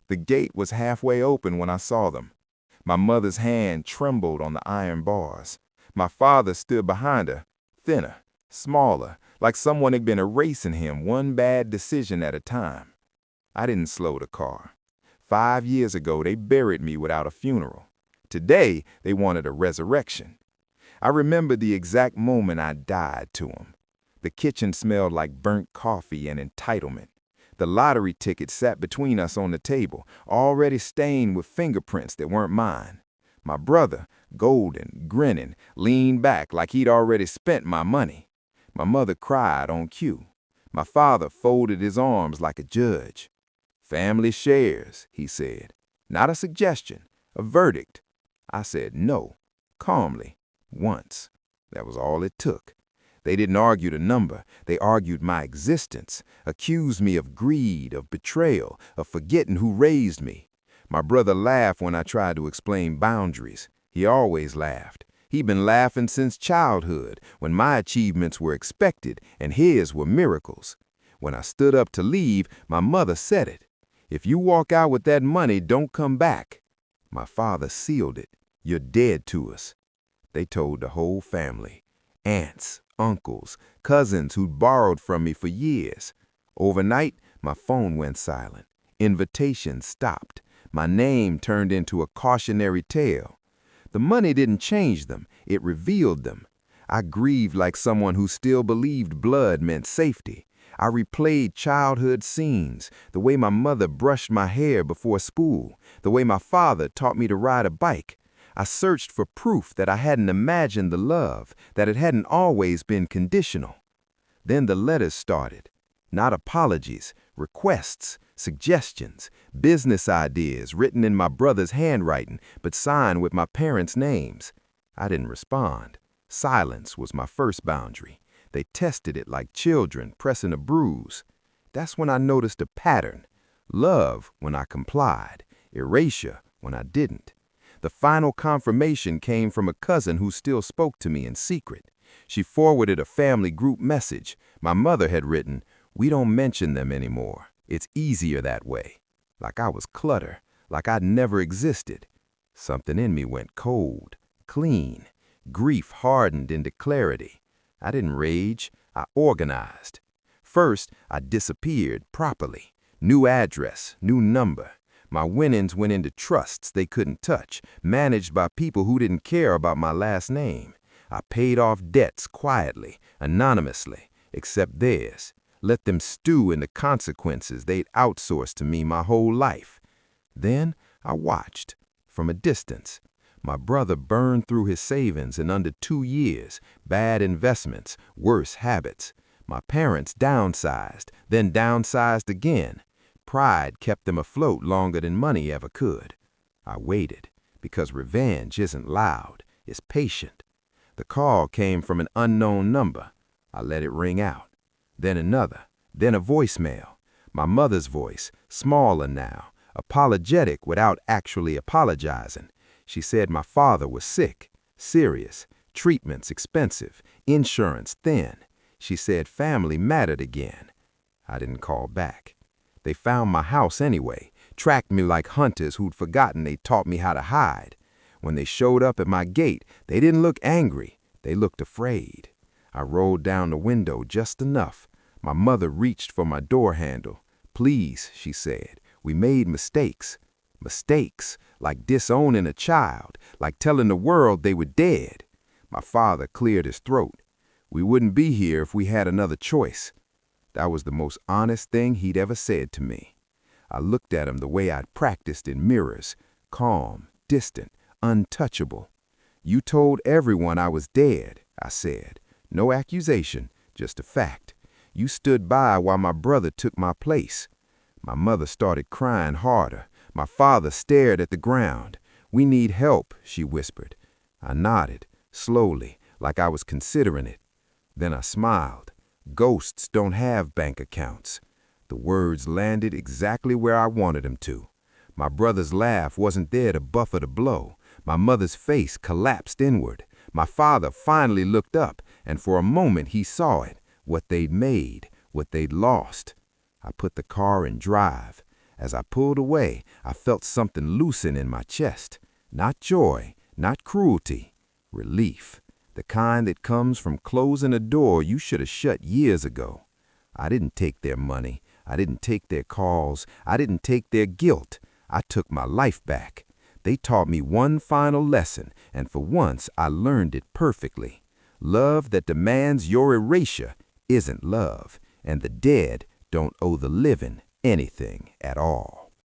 The gate was halfway open when I saw them. My mother's hand trembled on the iron bars. My father stood behind her, thinner, smaller, like someone had been erasing him one bad decision at a time. I didn't slow the car. 5 years ago, they buried me without a funeral. Today, they wanted a resurrection. I remember the exact moment I died to them. The kitchen smelled like burnt coffee and entitlement. The lottery ticket sat between us on the table, already stained with fingerprints that weren't mine. My brother, golden, grinning, leaned back like he'd already spent my money. My mother cried on cue. My father folded his arms like a judge. "Family shares," he said. Not a suggestion, a verdict. I said no, calmly, once. That was all it took. They didn't argue the number, they argued my existence, accused me of greed, of betrayal, of forgetting who raised me. My brother laughed when I tried to explain boundaries. He always laughed. He'd been laughing since childhood, when my achievements were expected and his were miracles. When I stood up to leave, my mother said it. "If you walk out with that money, don't come back." My father sealed it. "You're dead to us." They told the whole family. Aunts, uncles, cousins who'd borrowed from me for years. Overnight, my phone went silent. Invitations stopped. My name turned into a cautionary tale. The money didn't change them, it revealed them. I grieved like someone who still believed blood meant safety. I replayed childhood scenes, the way my mother brushed my hair before school, the way my father taught me to ride a bike. I searched for proof that I hadn't imagined the love, that it hadn't always been conditional. Then the letters started. Not apologies, requests, suggestions, business ideas written in my brother's handwriting, but signed with my parents' names. I didn't respond. Silence was my first boundary. They tested it like children pressing a bruise. That's when I noticed a pattern. Love when I complied, erasure when I didn't. The final confirmation came from a cousin who still spoke to me in secret. She forwarded a family group message. My mother had written, "We don't mention them anymore. It's easier that way." Like I was clutter, like I'd never existed. Something in me went cold, clean. Grief hardened into clarity. I didn't rage, I organized. First, I disappeared properly. New address, new number. My winnings went into trusts they couldn't touch, managed by people who didn't care about my last name. I paid off debts quietly, anonymously, except theirs. Let them stew in the consequences they'd outsourced to me my whole life. Then I watched, from a distance. My brother burned through his savings in under 2 years, bad investments, worse habits. My parents downsized, then downsized again. Pride kept them afloat longer than money ever could. I waited, because revenge isn't loud, it's patient. The call came from an unknown number. I let it ring out. Then another, then a voicemail. My mother's voice, smaller now, apologetic without actually apologizing. She said my father was sick, serious, treatments expensive, insurance thin. She said family mattered again. I didn't call back. They found my house anyway, tracked me like hunters who'd forgotten they taught me how to hide. When they showed up at my gate, they didn't look angry, they looked afraid. I rolled down the window just enough. My mother reached for my door handle. "Please," she said, "we made mistakes." Mistakes, like disowning a child, like telling the world they were dead. My father cleared his throat. "We wouldn't be here if we had another choice." That was the most honest thing he'd ever said to me. I looked at him the way I'd practiced in mirrors, calm, distant, untouchable. "You told everyone I was dead," I said. "No accusation, just a fact. You stood by while my brother took my place." My mother started crying harder. My father stared at the ground. "We need help," she whispered. I nodded, slowly, like I was considering it. Then I smiled. "Ghosts don't have bank accounts." The words landed exactly where I wanted them to. My brother's laugh wasn't there to buffer the blow. My mother's face collapsed inward. My father finally looked up, and for a moment he saw it, what they'd made, what they'd lost. I put the car in drive. As I pulled away, I felt something loosen in my chest. Not joy, not cruelty, relief. The kind that comes from closing a door you should have shut years ago. I didn't take their money. I didn't take their calls. I didn't take their guilt. I took my life back. They taught me one final lesson, and for once I learned it perfectly. Love that demands your erasure isn't love, and the dead don't owe the living anything at all.